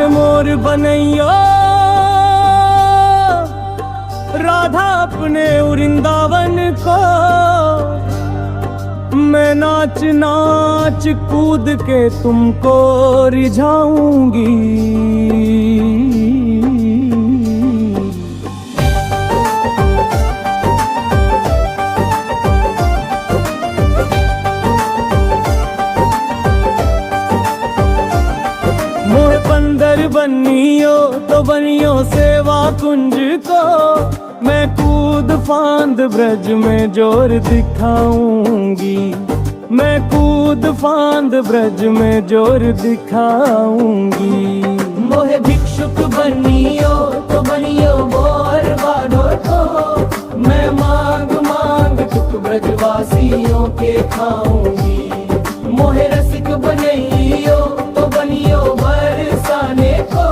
मोर बनैयो राधा अपने वृंदावन को, मैं नाच नाच कूद के तुमको रिझाऊंगी। मोह बंदर बनियो तो बनियो सेवा कुंज को, मैं कूद फांद ब्रज में जोर दिखाऊंगी। मैं कूद फांद ब्रज में जोर दिखाऊंगी। मोहे भिक्षुक बनियो तो बनियो मोर बाढ़ो को, मैं मांग मांग दुख ब्रजवासियों के खाऊंगी। मोहे रसिक बनियो तो बनियो बरसाने को,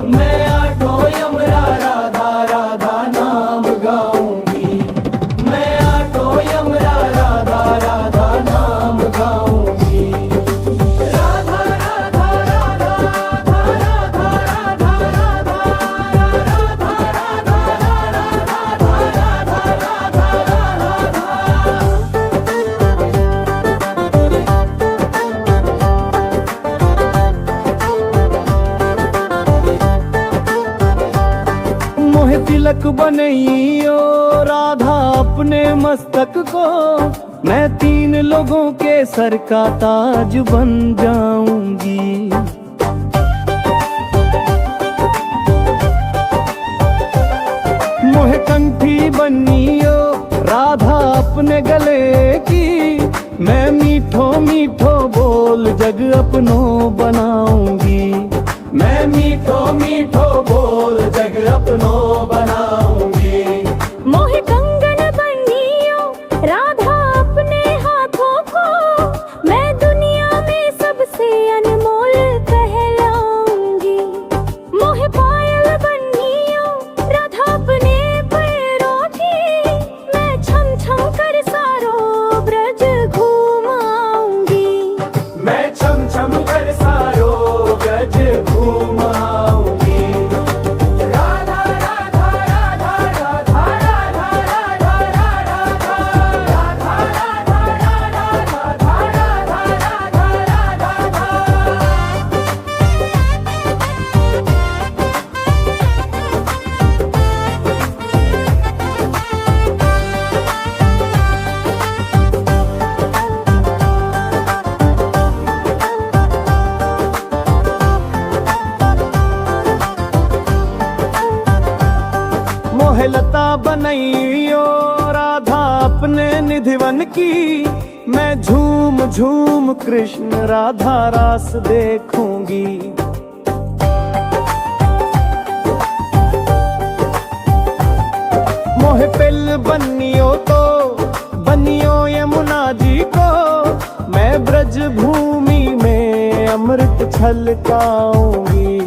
मैं आठों यमरा राधा राधा नाम गाऊंगी। मैं आठों यमरा राधा राधा नाम गाऊंगी। राधा राधा राधा राधा राधा राधा राधा राधा मोहे तिलक बनैयो राधा अपने मस्तक को, मैं 3 लोगों के सर का ताज बन जाऊंगी। मोहे कंठी बनियो राधा अपने गले की, मैं मीठो मीठो बोल जग अपनो बनाऊंगी। मैं मीठो मीठो बोल जग अपनो बनाऊंगी। मोहे कंगन बनियो राधा अपने हाथों को, मैं दुनिया में सबसे अनमोल कहलाऊंगी। मोहे पायल बनियो राधा अपने पैरों की, मैं छम छम कर सारो ब्रज घूमाऊंगी। मैं छम छम कर सारो ब्रज घूमाऊंगी। राधा राधा राधा राधा राधा राधा राधा राधा राधा राधा। मोहे लता बनैयो राधा अपने निधिवन की, मैं झूम झूम कृष्ण राधा रास देखूंगी। मोहे पिल बनियो तो बनियो यमुना जी को, मैं ब्रज भूमि में अमृत छलकाऊंगी।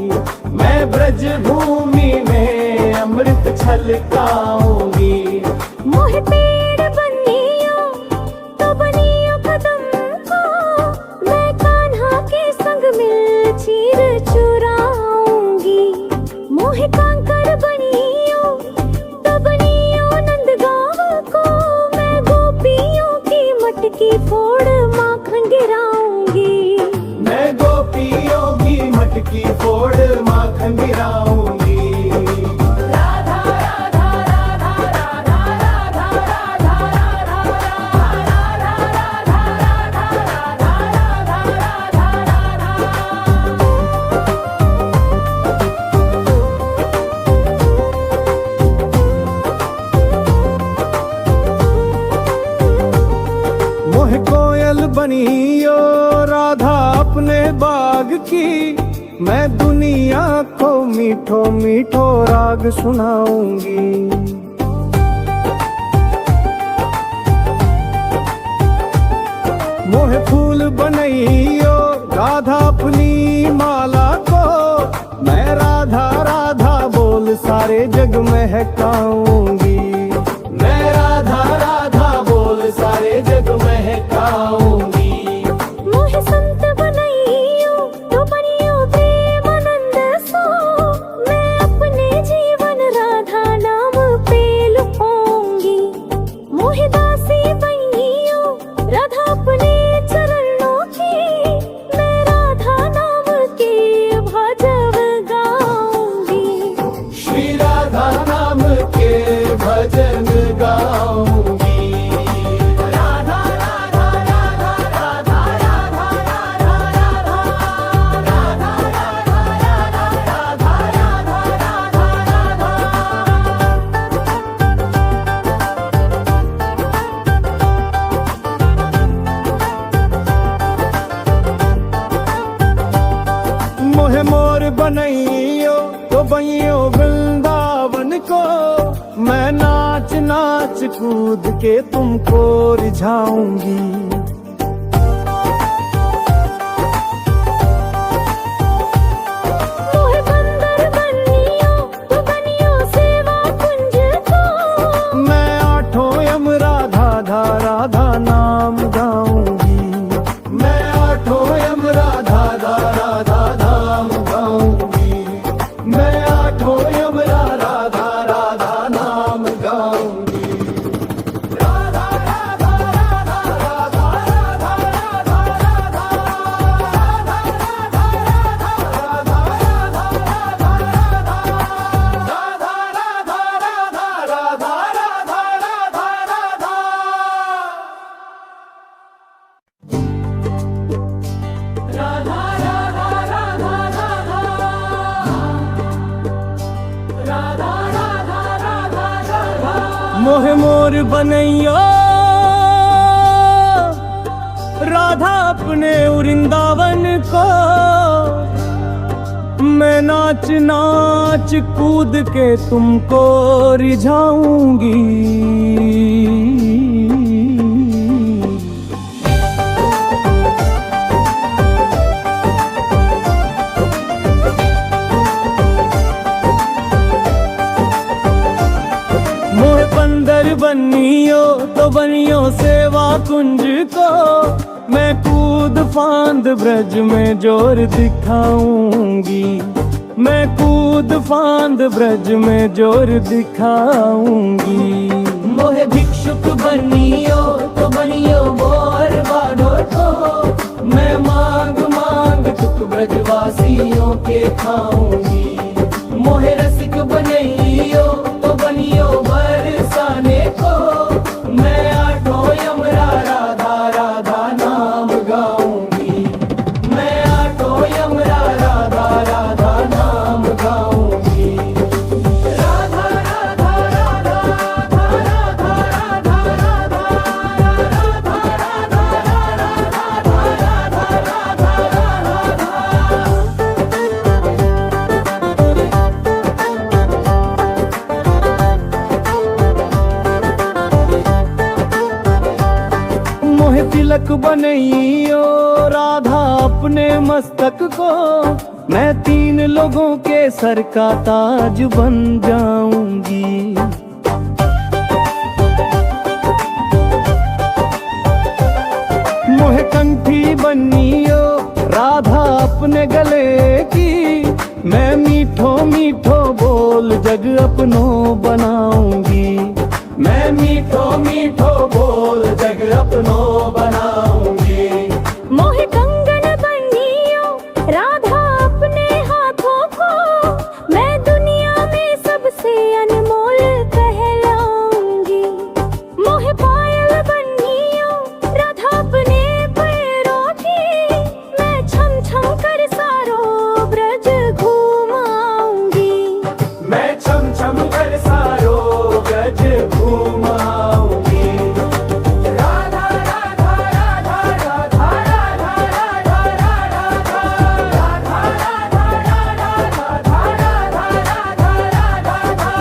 मैं ब्रज भूमि में अमृत छलकाऊंगी। मोहे पेड़ बनियो तो बनियो कदम को, मैं कान्हा के संग मिल चीर चुराऊंगी। मोहे कांकर बनियो तो बनियो नंदगांव को, मैं गोपियों की मटकी फोड़ माखन गिराऊंगी। मैं गोपियों की मटकी फोड़ माखन गिराऊंगी। राधा राधा राधा राधा राधा राधा राधा मोहे कोयल बनियो राधा अपने बाग की, मैं दुनिया को मीठो मीठो राग सुनाऊंगी। मोहे फूल बनैयो राधा अपनी माला को, मैं राधा राधा बोल सारे जग महकाऊंगी। मैं राधा राधा बोल सारे जग महकाऊंगी। मोहे संत बनैयो तो बनियो प्रेमानंद भजन गाऊंगी। राधा राधा राधा राधा राधा राधा राधा राधा राधा मोहे मोर बनैयो तो बइयो वृंदावन को, मैं नाच नाच कूद के तुमको रिझाऊंगी। मोहे बंदर बनियो तो बनियो सेवा कुंज को, मैं आठों यम राधा धा राधा नाम गाऊंगी। मैं आठों यम राधा धा राधा नाम गाऊंगी। मैं आठों यम राधा धा राधा नाम गाऊंगी। राधा राधा राधा राधा राधा राधा राधा मोहे मोर बनैयो राधा अपने वृंदावन को, मैं नाच नाच कूद के तुमको रिझाऊंगी। मोहे बंदर बनियो तो बनियो सेवा कुंज को, मैं कूद फांद ब्रज में जोर दिखाऊंगी। मैं कूद फांद ब्रज में जोर दिखाऊंगी। मोहे भिक्षुक बनियो तो बनियो मोर बाडोर को, मैं मांग मांग तुक ब्रजवासियों के खाऊंगी। मोहे रसिक बनैयो तो बनियो बरसाने को, मैं आठों यम राधा राधा नाम गाऊंगी। मैं आठों यम राधा राधा नाम गाऊंगी। राधा राधा राधा राधा राधा राधा राधा मोहे तिलक बनैयो राधा अपने मस्तक को, मैं 3 लोगों के सर का ताज बन जाऊंगी। मोहे कंठी बनियो राधा अपने गले की, मैं मीठो मीठो बोल जग अपनो बनाऊंगी। मैं मीठो मीठो बोल जग अपनो बनाऊंगी। मोहे कंगन बनियो राधा अपने हाथों को, मैं दुनिया में सबसे अनमोल कहलाऊंगी। मोहे पायल बनियो राधा अपने पैरों की, मैं छम छम कर सारो ब्रज घूमाऊंगी। मैं छम छम कर सारो ब्रज घूमाऊंगी। राधा राधा राधा राधा राधा राधा राधा राधा राधा राधा।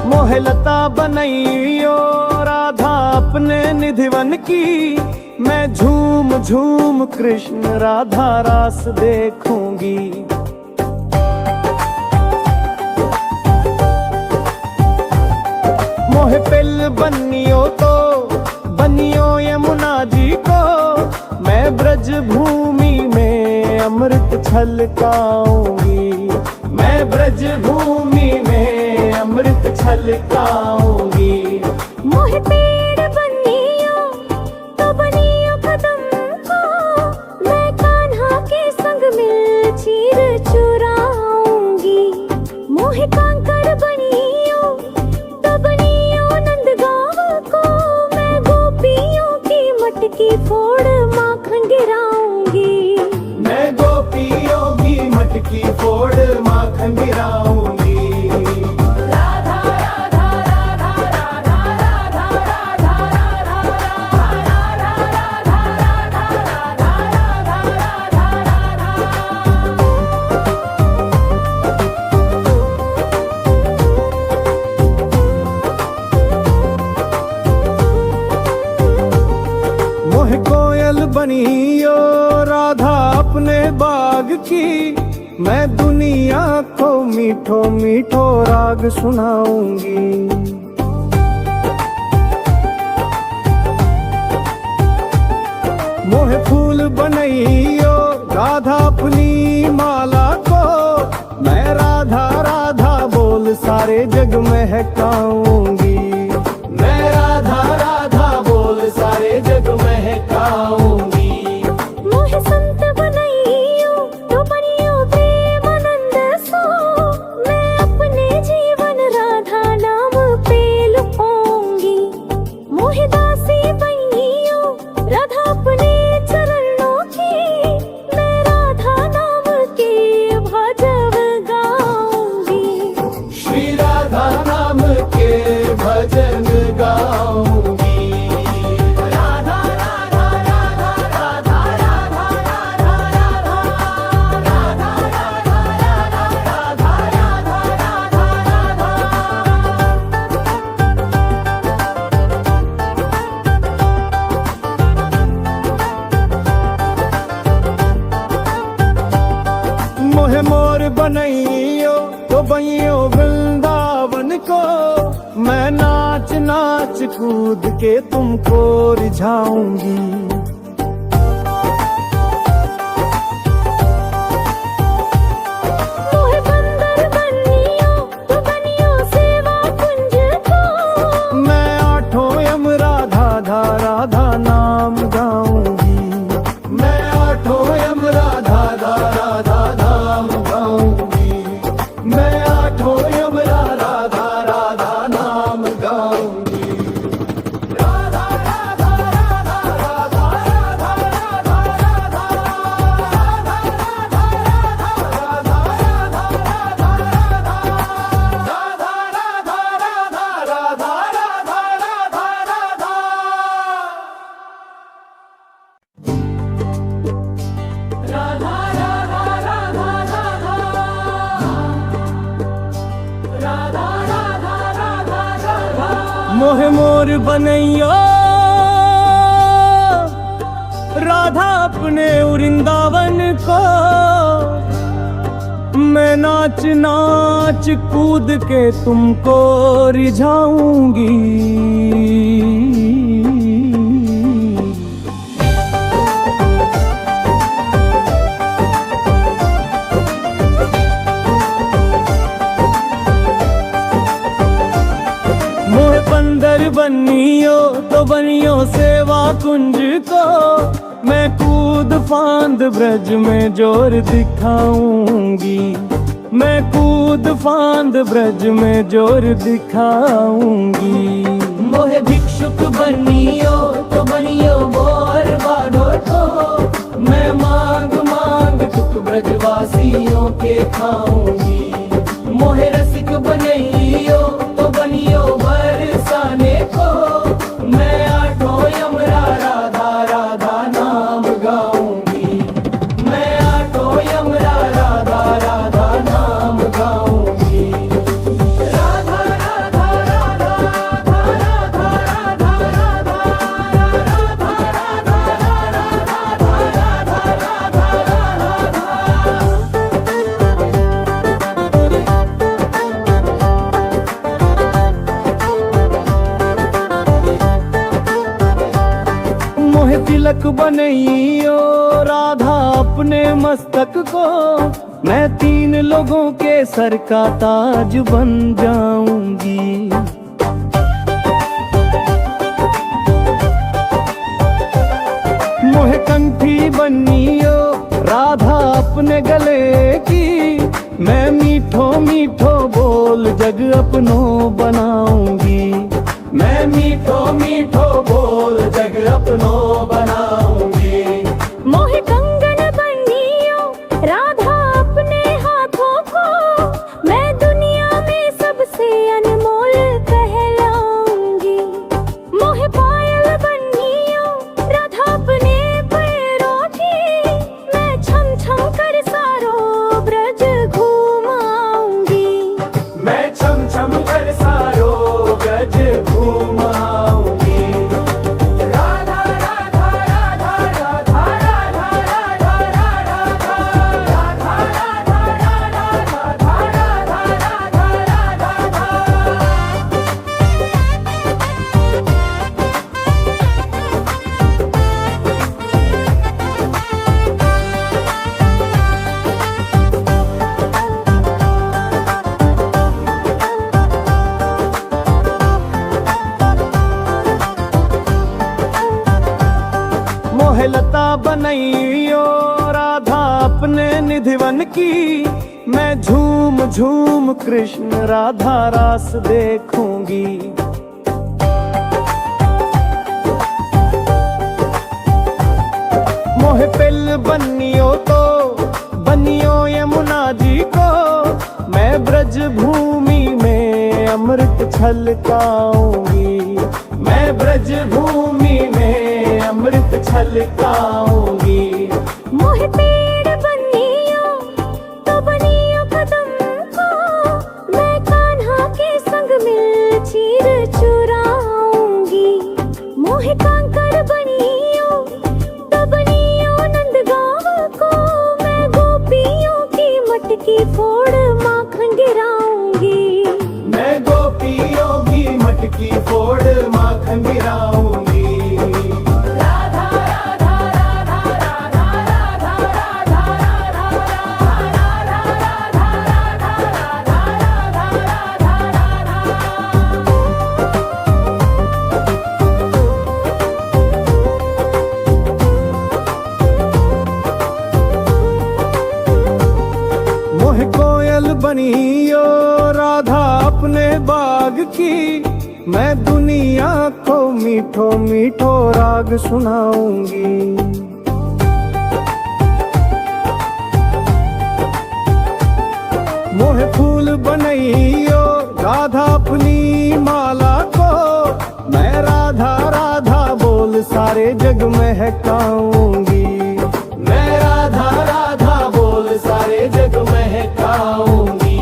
मोहे लता बनैयो राधा अपने निधिवन की, मैं झूम झूम कृष्ण राधा रास देखूंगी। मोहे पिल बनियो तो बनियो यमुना जी को, मैं ब्रज भूमि में अमृत छलकाऊंगी। मैं ब्रज भूमि में अमृत छलकाऊंगी। मोहे पेड़ बनियो तो बनियो कदम को, मैं कान्हा के संग मिल चीर चुराऊंगी। मोहे कांकड़ बनियो तो बनियो नंदगांव को, मैं गोपियों की मटकी फोड़ माखन गिराऊंगी। मैं गोपियों की मटकी फोड़ माखन गिराऊंगी। मोह कोयल बनियो राधा अपने बाग की, मैं दुनिया को मीठो मीठो राग सुनाऊंगी। मोह फूल बनइयो राधा अपनी माला को, मैं राधा राधा बोल सारे जग महकाऊंगी। मैं राधा राधा बोल सारे जग महकाऊंगी। मोहे संत बनइयो तो बनियो प्रेमानंद सो, मैं अपने जीवन राधा नाम पे लुपाऊंगी। मोहे दासी बनियो राधा अपने चरणों की, मैं राधा नाम के भजन गाऊंगी। श्री राधा नाम के भजन गाऊंगी। राधा राधा राधा राधा राधा राधा राधा राधा राधा राधा मोहे मोर बनइयो तो बइयो वृंदावन को, मैं नाच नाच कूद के तुमको रिझाऊंगी। मोहे बंदर बनियो तो बनियो सेवा कुंज को, मैं आठों यम राधा धा राधा नाम गाऊंगी। मैं आठों यम राधा धा राधा नाम गाऊंगी। मैं आठों यम राधा धा राधा नाम गाऊंगी। राधा राधा राधा राधा राधा राधा राधा मोहे मोर बनइयो राधा अपने वृंदावन को, मैं नाच नाच कूद के तुमको रिझाऊंगी। मोहे बंदर बनियो तो बनियो सेवा कुंज को, मैं कूद फांद ब्रज में जोर दिखाऊंगी। मैं कूद फांद ब्रज में जोर दिखाऊंगी। मोहे भिक्षुक बनियो तो बनियो बोर बाढ़ो को, मैं मांग मांग दुख ब्रजवासियों के खाऊंगी। मोहे रसिक बनइयो तो बनियो बरसाने को, मैं आठों यम राधा राधा नाम गाऊंगी। मैं आठों यम राधा राधा नाम गाऊंगी। राधा राधा राधा राधा राधा राधा राधा राधा मोहे तिलक बनइयो राधा अपने मस्तक को, मैं 3 लोगों के सर का ताज बन जाऊंगी। मोहे कंठी बनियो राधा अपने गले की, मैं मीठो मीठो बोल जग अपनो बनाऊंगी। मैं मीठो मीठो बोल जग अपनो बनाऊंगी। मोहे कंगन बनियो राधा अपने हाथों को, मैं दुनिया में सबसे अनमोल कहलाऊंगी। मोहे पायल बनियो राधा अपने पैरों की, मैं छम छम कर सारो ब्रज घूमाऊंगी। मैं छम छम कर सारो ब्रज घूमाऊंगी। राधा राधा राधा राधा राधा राधा राधा राधा राधा राधा राधा राधा। मोहे लता बनैयो राधा अपने निधिवन की, मैं झूम झूम कृष्ण राधा रास देखूंगी। मोहे पिल बनियो तो बनियो यमुना जी को, मैं ब्रज भूमि में अमृत छलकाऊंगी। मैं ब्रज भूमि में अमृत छलकाऊंगी। मोहे पेड़ बनियो तो बनियो कदम को, मैं कान्हा के संग मिल चीर चुराऊंगी। मोहे कांकर बनियो तो बनियो नंदगांव को, मैं गोपियों की मटकी फोड़ माखन गिराऊंगी। मैं गोपियों की मटकी फोड़ माखन गिराऊंगी। राधा राधा राधा राधा राधा राधा राधा राधा मोहे कोयल बनियो राधा अपने बाग की, मैं दुनिया को मीठो मीठो राग सुनाऊंगी। मोहे फूल बनैयो राधा अपनी माला को, मैं राधा राधा बोल सारे जग महकाऊंगी। मैं राधा राधा बोल सारे जग महकाऊंगी।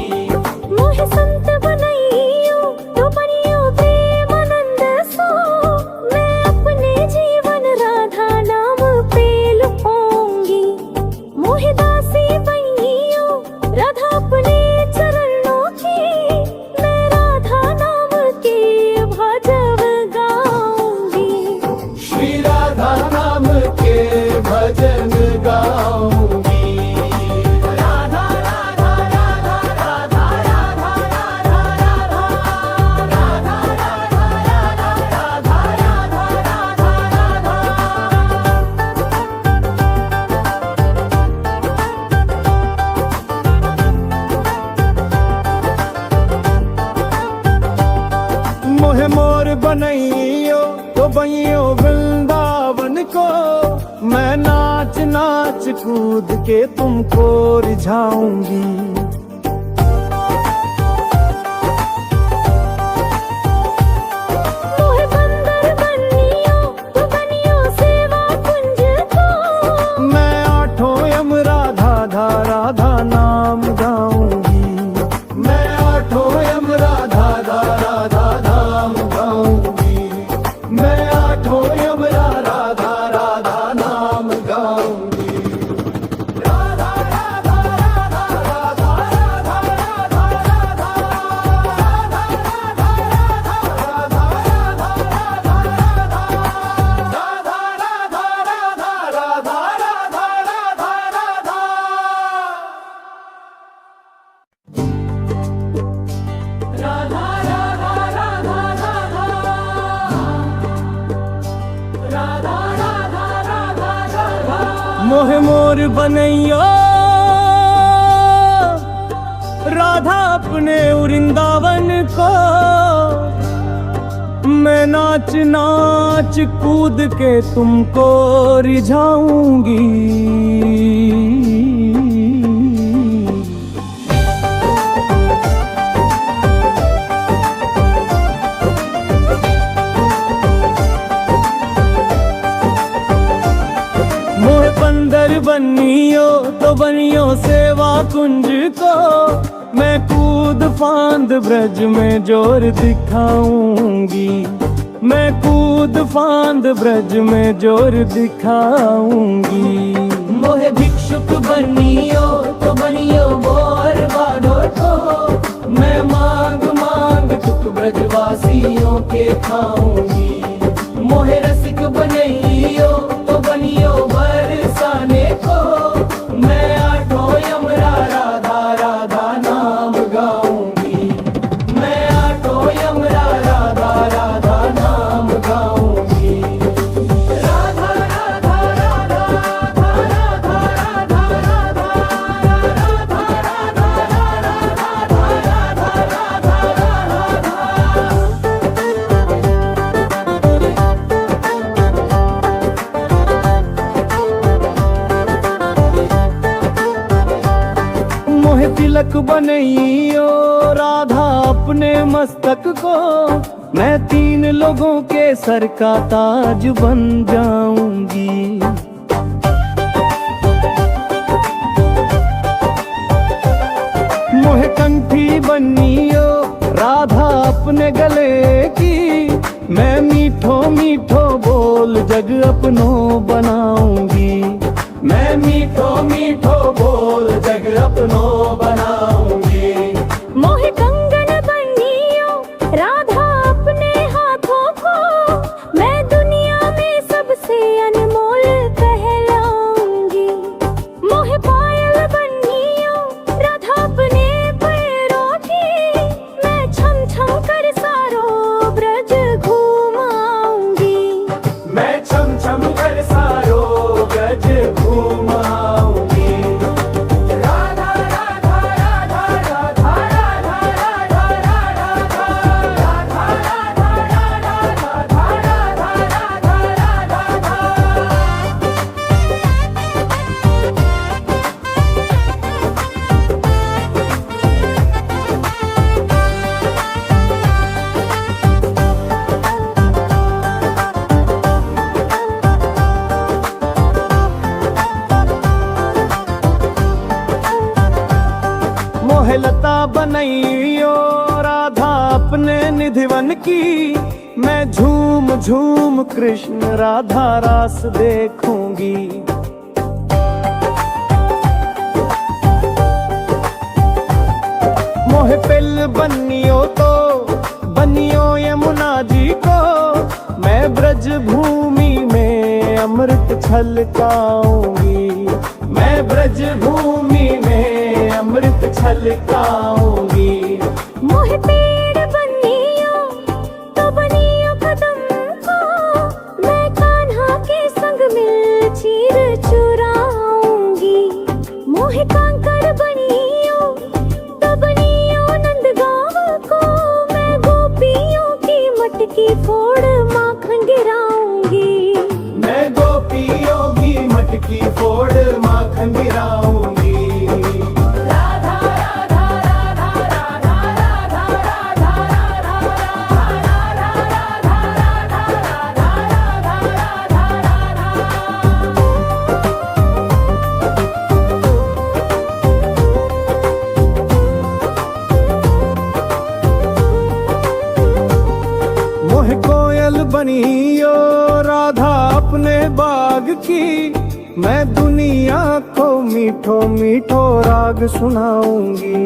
मोहे संत बनैयो तो बनियो प्रेमानंद सो, मैं अपने जीवन राधा नाम पे लुपाऊंगी। मोहे दासी बनियो राधा अपने चरणों की, मैं राधा नाम के भजन गाऊंगी। श्री राधा नाम के भजन गाऊंगी। राधा राधा राधा राधा राधा राधा राधा राधा राधा राधा मोहे मोर बनैयो तो बइयो वृंदावन को, मैं नाच नाच कूद के तुमको रिझाऊंगी। मोहे बंदर बनियो तो बनियो सेवा कुंज को, मैं 8 यम राधा धा राधा नाम गाऊंगी। मैं 8 यम राधा धा राधा नाम गाऊंगी। मैं 8 यम राधा धा राधा नाम गाऊंगी। राधा राधा राधा राधा राधा राधा राधा राधा राधा राधा राधा राधा राधा राधा राधा राधा राधा बनैयो राधा अपने वृंदावन को, मैं नाच नाच कूद के तुमको रिझाऊंगी। मोहे बंदर बनियो तो बनियो सेवा कुंज को, मैं कूद फांद ब्रज में जोर दिखाऊंगी। मैं कूद फांद ब्रज में जोर दिखाऊंगी। मोहे भिक्षुक बनियो तो बनियो बोर बाडोर को, मैं मांग मांग तुक ब्रजवासियों के खाऊंगी। मोहे रसिक बनइयो तो बनियो बरसाने को, मैं आठों यमरा राधा राधा नाम गाऊंगी। मैं आठों यमरा राधा राधा नाम गाऊंगी। राधा राधा राधा राधा राधा राधा राधा राधा मोहे तिलक बनइयो राधा अपने मस्तक को, मैं 3 लोगों के सर का ताज बन जाऊंगी। मोहे कंठी बनियो राधा अपने गले की, मैं मीठो मीठो बोल जग अपनो बनाऊंगी। मैं मीठो मीठो बोल जग अपनो बनाऊंगी। मोहे कंगन बनियो राधा अपने हाथों को, मैं दुनिया में सबसे अनमोल कहलाऊंगी। मोहे पायल बनियो राधा अपने पैरों की, मैं छम छम कर सारो ब्रज घूमाऊंगी। मैं छम छम कर सारो ब्रज घूमाऊंगी। राधा राधा राधा राधा राधा राधा राधा राधा राधा राधा। मोहे लता बनइयो राधा अपने निधिवन की, मैं झूम झूम कृष्ण राधा रास देखूंगी। मोहे पिल बनियो तो बनियो यमुना जी को, मैं ब्रज भूमि में अमृत छलकाऊंगी। मैं ब्रज भूमि में अमृत छलकाऊंगी। मोहे पेड़ बनियो तो बनियो कदम को, मैं कान्हा के संग मिल चीर चुराऊंगी। मोहे कांकड़ बनियो तो बनियो नंदगांव को, मैं गोपियों की मटकी फोड़ माखन गिराऊंगी। मैं गोपियों की मटकी फोड़ माखन गिराऊंगी। राधा राधा राधा राधा राधा राधा राधा मोहे कोयल बनियो राधा अपने बाग की, मैं दुनिया को मीठो मीठो राग सुनाऊंगी।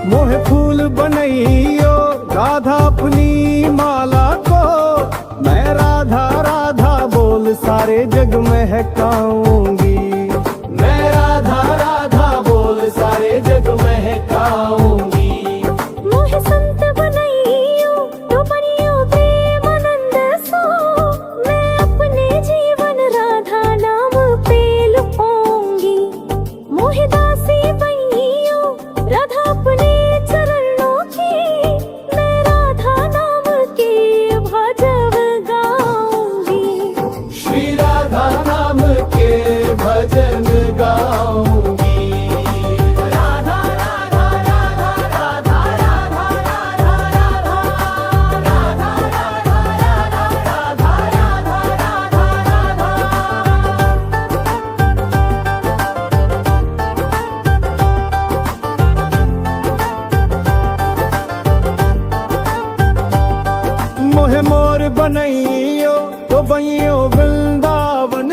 मोहे फूल बनइयो राधा अपनी माला को, मैं राधा राधा बोल सारे जग महकाऊंगी। मैं राधा राधा बोल सारे जग महकाऊंगी। मोहे संत बनइयो तो बनियो प्रेमानंद सो,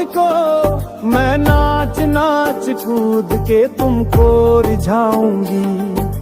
मुझको, मैं नाच नाच कूद के तुमको रिझाऊंगी।